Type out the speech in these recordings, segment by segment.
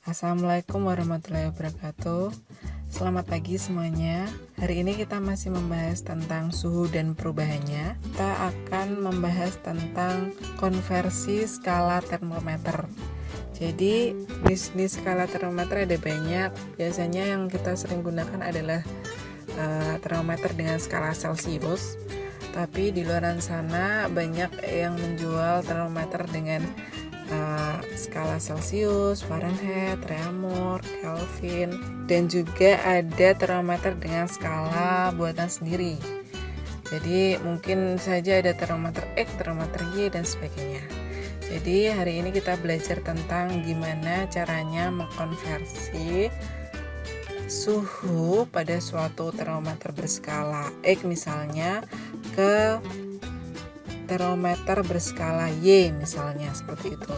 Assalamualaikum warahmatullahi wabarakatuh. Selamat pagi semuanya. Hari ini kita masih membahas tentang suhu dan perubahannya. Kita akan membahas tentang konversi skala termometer. Jadi di skala termometer ada banyak. Biasanya yang kita sering gunakan adalah termometer dengan skala Celcius. Tapi di luar sana banyak yang menjual termometer dengan skala Celcius, Fahrenheit, Reaumur, Kelvin, dan juga ada termometer dengan skala buatan sendiri. Jadi mungkin saja ada termometer X, termometer Y, dan sebagainya. Jadi hari ini kita belajar tentang gimana caranya mengkonversi suhu pada suatu termometer berskala X misalnya ke termometer berskala Y misalnya, seperti itu.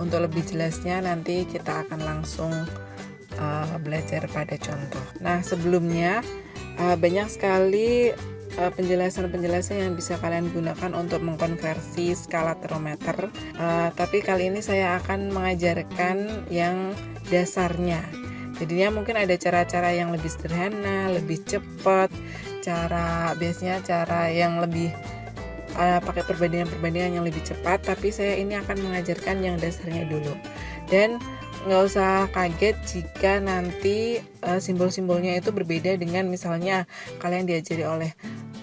Untuk lebih jelasnya nanti kita akan langsung belajar pada contoh. Nah, sebelumnya banyak sekali penjelasan-penjelasan yang bisa kalian gunakan untuk mengkonversi skala termometer. Tapi kali ini saya akan mengajarkan yang dasarnya. Jadinya mungkin ada cara-cara yang lebih sederhana, lebih cepat, biasanya cara yang lebih pakai perbandingan yang lebih cepat, tapi saya ini akan mengajarkan yang dasarnya dulu. Dan nggak usah kaget jika nanti simbol-simbolnya itu berbeda dengan misalnya kalian diajari oleh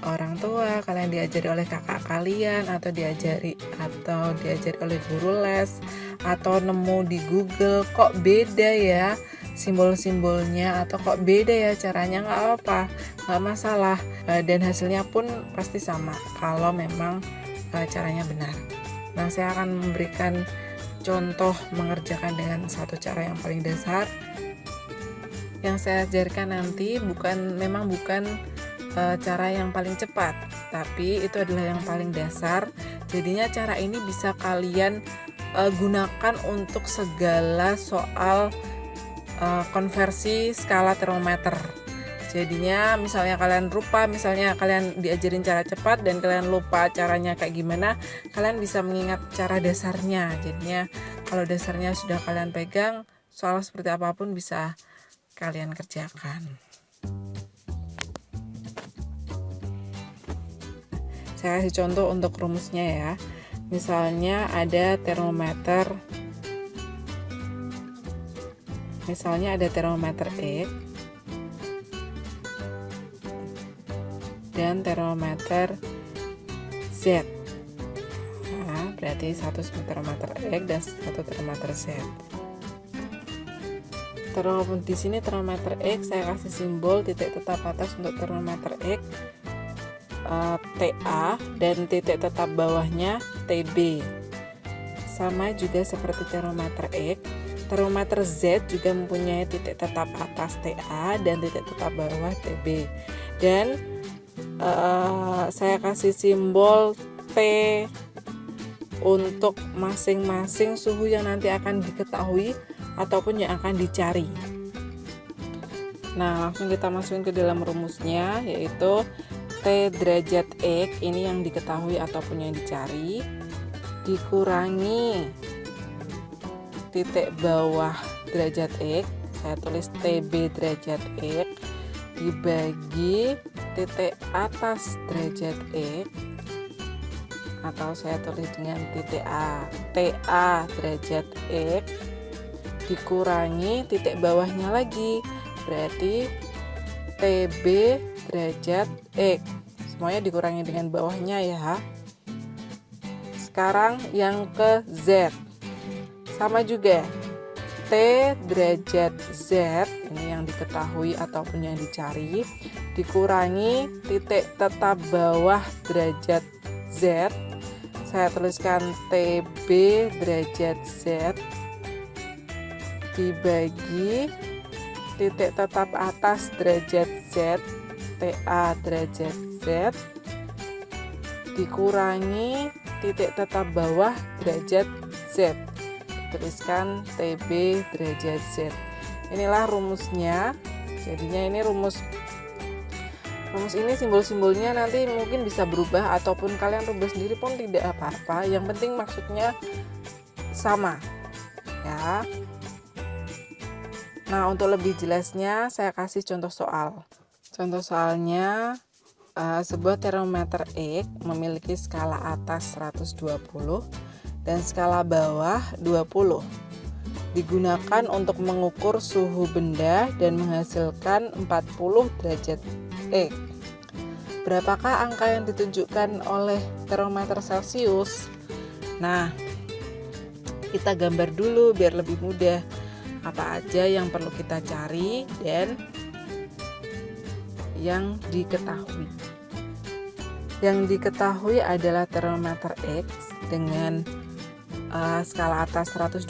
orang tua, kalian diajari oleh kakak kalian, atau diajari oleh guru les, atau nemu di Google kok beda ya simbol-simbolnya, atau kok beda ya caranya. Nggak apa-apa, nggak masalah, dan hasilnya pun pasti sama kalau memang caranya benar. Nah, saya akan memberikan contoh mengerjakan dengan satu cara yang paling dasar. Yang saya ajarkan nanti bukan cara yang paling cepat, tapi itu adalah yang paling dasar. Jadinya cara ini bisa kalian gunakan untuk segala soal konversi skala termometer. Jadinya misalnya kalian diajarin cara cepat dan kalian lupa caranya kayak gimana, kalian bisa mengingat cara dasarnya. Jadinya kalau dasarnya sudah kalian pegang, soal seperti apapun bisa kalian kerjakan. Saya kasih contoh untuk rumusnya ya. Misalnya ada termometer X dan termometer Z. Nah, berarti satu termometer X dan satu termometer Z. Di sini termometer X saya kasih simbol titik tetap atas untuk termometer X TA, dan titik tetap bawahnya TB. Sama juga seperti termometer X, termometer Z juga mempunyai titik tetap atas TA dan titik tetap bawah TB. Dan saya kasih simbol T untuk masing-masing suhu yang nanti akan diketahui ataupun yang akan dicari. Nah, langsung kita masukin ke dalam rumusnya, yaitu T derajat X ini yang diketahui ataupun yang dicari, dikurangi titik bawah derajat X, saya tulis TB derajat X, dibagi titik atas derajat X, atau saya tulis dengan titik A, TA derajat X, dikurangi titik bawahnya lagi, berarti TB derajat X. Semuanya dikurangi dengan bawahnya ya. Sekarang yang ke Z. Sama juga, T derajat Z ini yang diketahui ataupun yang dicari, dikurangi titik tetap bawah derajat Z, saya tuliskan TB derajat Z, dibagi titik tetap atas derajat Z, TA derajat Z, dikurangi titik tetap bawah derajat Z, tuliskan TB derajat Z. Inilah rumusnya. Jadinya ini rumus ini simbol-simbolnya nanti mungkin bisa berubah ataupun kalian rubah sendiri pun tidak apa-apa. Yang penting maksudnya sama ya. Nah, untuk lebih jelasnya saya kasih contoh soal. Contoh soalnya, sebuah termometer X memiliki skala atas 120 dan skala bawah 20. Digunakan untuk mengukur suhu benda dan menghasilkan 40 derajat X. Berapakah angka yang ditunjukkan oleh termometer Celcius? Nah, kita gambar dulu biar lebih mudah. Apa aja yang perlu kita cari dan yang diketahui. Yang diketahui adalah termometer X dengan skala atas 120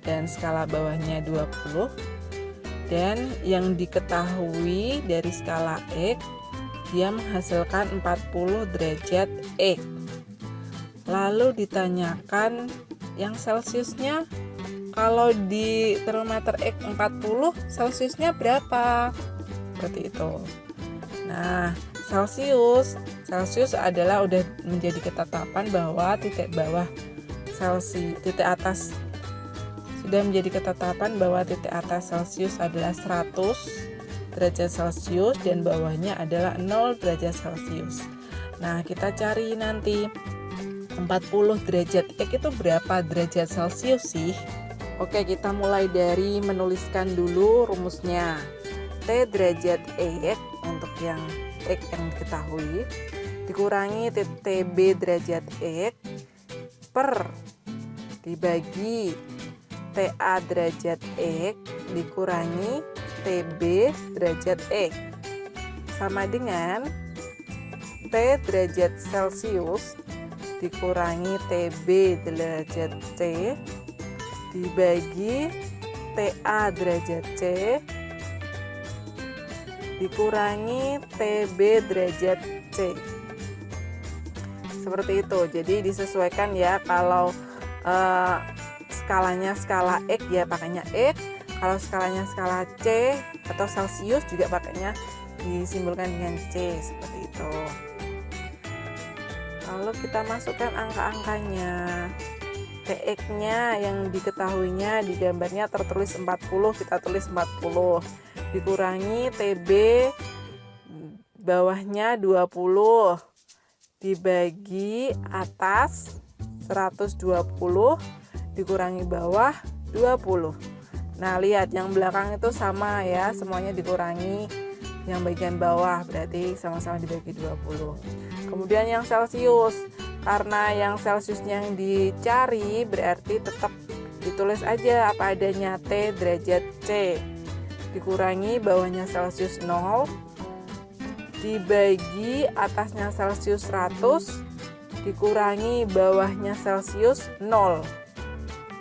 dan skala bawahnya 20. Dan yang diketahui dari skala X, dia menghasilkan 40 derajat X. Lalu ditanyakan yang Celciusnya, kalau di termometer X 40, Celciusnya berapa? Seperti itu. Nah, Celcius adalah udah menjadi ketetapan bahwa titik atas sudah menjadi ketetapan bahwa titik atas Celcius adalah 100 derajat Celcius dan bawahnya adalah 0 derajat Celcius. Nah, kita cari nanti 40 derajat X itu berapa derajat Celcius sih? Oke, kita mulai dari menuliskan dulu rumusnya. T derajat X untuk yang X yang diketahui dikurangi TB derajat X per dibagi TA derajat X dikurangi TB derajat X sama dengan T derajat Celcius dikurangi TB derajat C dibagi TA derajat C dikurangi TB derajat C. Seperti itu. Jadi disesuaikan ya, kalau skalanya skala X ya pakainya X, kalau skalanya skala C atau Celcius juga pakainya disimbolkan dengan C, seperti itu. Lalu kita masukkan angka-angkanya. TX-nya yang diketahuinya di gambarnya tertulis 40, kita tulis 40 dikurangi TB bawahnya 20 dibagi atas 120 dikurangi bawah 20. Nah, lihat yang belakang itu sama ya, semuanya dikurangi yang bagian bawah, berarti sama-sama dibagi 20. Kemudian yang Celcius, karena yang Celciusnya yang dicari berarti tetap ditulis aja apa adanya, T derajat C dikurangi bawahnya Celcius 0 dibagi atasnya Celcius 100 dikurangi bawahnya Celcius 0.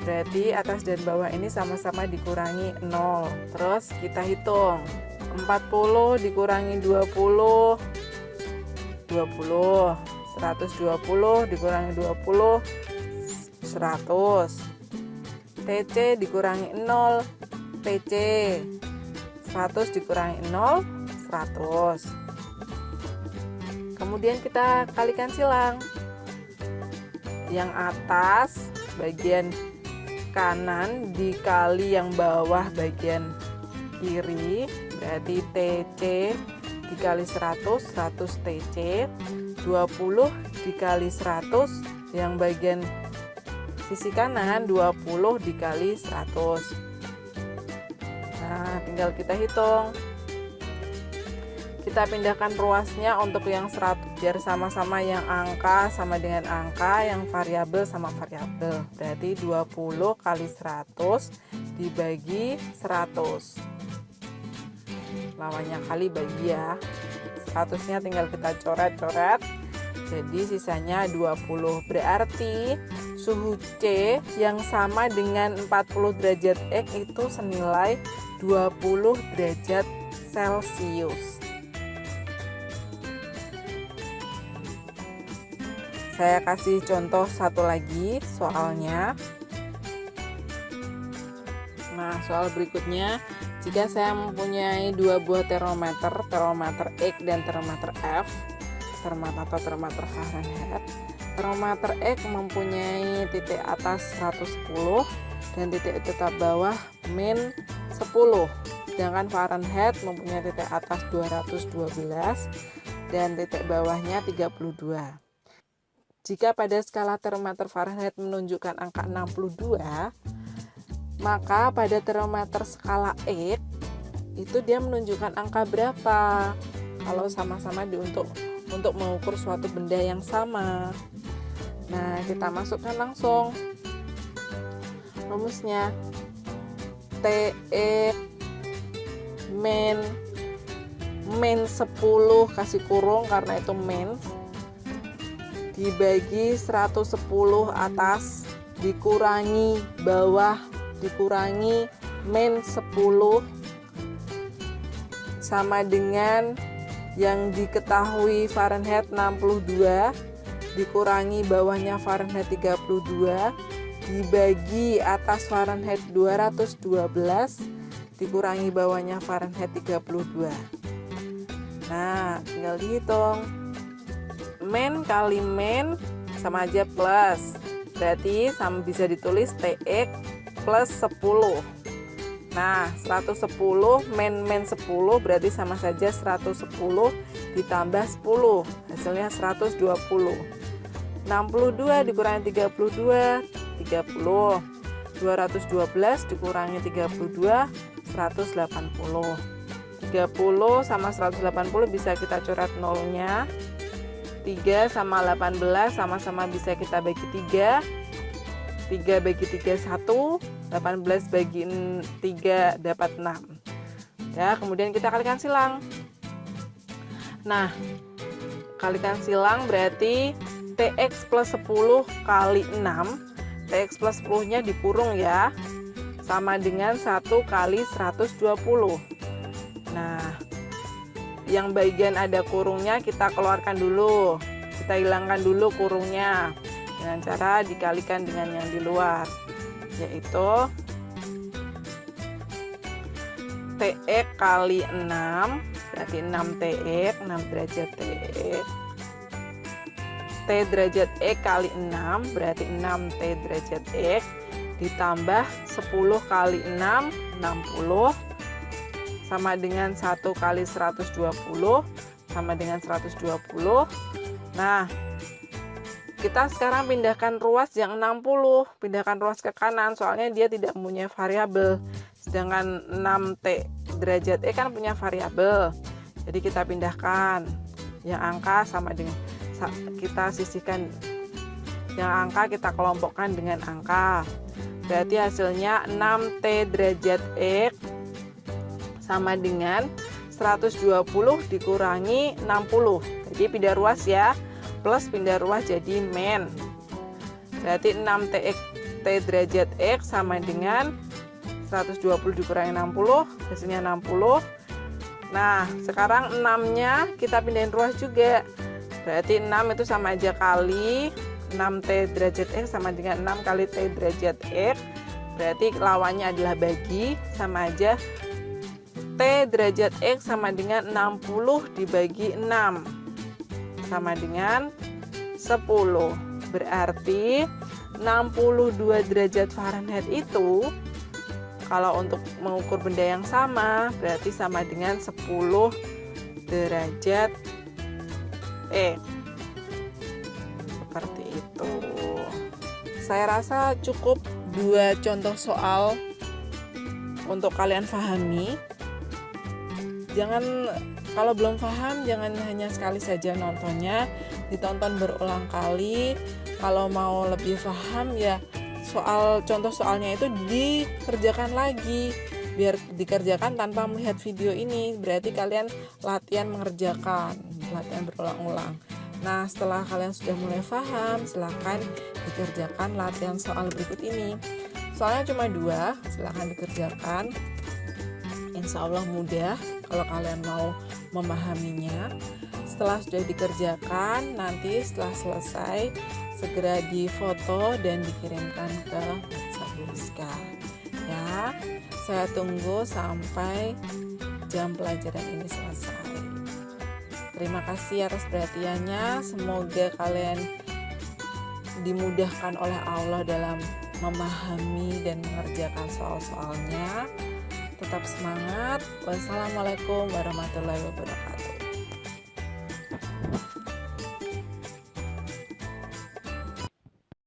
Berarti atas dan bawah ini sama-sama dikurangi 0. Terus kita hitung 40 dikurangi 20 120 dikurangi 20 100 TC dikurangi 0 TC 100 dikurangi 0 100. Kemudian kita kalikan silang. Yang atas bagian kanan dikali yang bawah bagian kiri, berarti TC dikali 100 TC, 20 dikali 100 yang bagian sisi kanan 20 dikali 100. Nah, tinggal kita hitung. Kita pindahkan ruasnya untuk yang 100 biar sama-sama yang angka sama dengan angka, yang variabel sama variabel. Berarti 20 kali 100 dibagi 100. Lawannya kali bagi ya. 100-nya tinggal kita coret-coret. Jadi sisanya 20. Berarti suhu C yang sama dengan 40 derajat X itu senilai 20 derajat Celcius. Saya kasih contoh satu lagi soalnya. Nah, soal berikutnya, jika saya mempunyai dua buah termometer X dan termometer F, termometer Fahrenheit. Termometer X mempunyai titik atas 110 dan titik tetap bawah min sedangkan Fahrenheit mempunyai titik atas 212 dan titik bawahnya 32. Jika pada skala termometer Fahrenheit menunjukkan angka 62, maka pada termometer skala X itu dia menunjukkan angka berapa kalau sama-sama untuk mengukur suatu benda yang sama. Nah, kita masukkan langsung rumusnya. TX min 10 kasih kurung karena itu min dibagi 110 atas dikurangi bawah dikurangi min 10 sama dengan yang diketahui Fahrenheit 62 dikurangi bawahnya Fahrenheit 32 dibagi atas Fahrenheit 212 dikurangi bawahnya Fahrenheit 32. Nah, tinggal dihitung. Min kali min sama aja plus. Berarti sama bisa ditulis TX plus 10. Nah, 110 min 10 berarti sama saja 110 ditambah 10. Hasilnya 120. 62 dikurangi 32, 30. 212 dikurangi 32, 180. 30 sama 180 bisa kita coret nolnya. 3 sama 18 sama-sama bisa kita bagi 3. 3 bagi 3 1, 18 bagi 3 dapat 6. Ya, kemudian kita kalikan silang. Nah, kalikan silang berarti TX plus 10 kali 6. TX plus 10-nya dikurung ya. Sama dengan 1 kali 120. Nah, yang bagian ada kurungnya kita keluarkan dulu. Kita hilangkan dulu kurungnya dengan cara dikalikan dengan yang di luar, yaitu TX kali 6 berarti 6 TX, 6 derajat TX. T derajat X kali 6 berarti 6 T derajat X ditambah 10 kali 6 60 sama dengan 1 kali 120 sama dengan 120. Nah, kita sekarang pindahkan ruas yang 60, pindahkan ruas ke kanan soalnya dia tidak mempunyai variabel. Sedangkan 6T derajat E kan punya variabel. Jadi kita pindahkan yang angka sama dengan kita sisihkan yang angka kita kelompokkan dengan angka. Berarti hasilnya 6T derajat X sama dengan 120 dikurangi 60. Jadi pindah ruas ya. Plus pindah ruas jadi min. Berarti 6T T derajat X sama dengan 120 dikurangi 60, hasilnya 60. Nah, sekarang 6-nya kita pindahin ruas juga. Berarti 6 itu sama aja kali 6T derajat X sama dengan 6 kali T derajat X. Berarti lawannya adalah bagi, sama aja T derajat X sama dengan 60 dibagi 6 sama dengan 10. Berarti 62 derajat Fahrenheit itu kalau untuk mengukur benda yang sama berarti sama dengan 10 derajat X. Seperti itu. Saya rasa cukup 2 contoh soal untuk kalian pahami. Kalau belum paham jangan hanya sekali saja nontonnya, ditonton berulang kali. Kalau mau lebih paham ya contoh soalnya itu dikerjakan lagi, biar dikerjakan tanpa melihat video ini. Berarti kalian latihan latihan berulang-ulang. Nah, setelah kalian sudah mulai paham, silakan dikerjakan latihan soal berikut ini. Soalnya cuma 2, silakan dikerjakan. Insya Allah mudah kalau kalian mau memahaminya. Setelah sudah dikerjakan, nanti setelah selesai segera difoto dan dikirimkan ke WhatsApp Rizka. Ya, saya tunggu sampai jam pelajaran ini selesai. Terima kasih atas perhatiannya. Semoga kalian dimudahkan oleh Allah dalam memahami dan mengerjakan soal-soalnya. tetap semangat. Wassalamualaikum warahmatullahi wabarakatuh.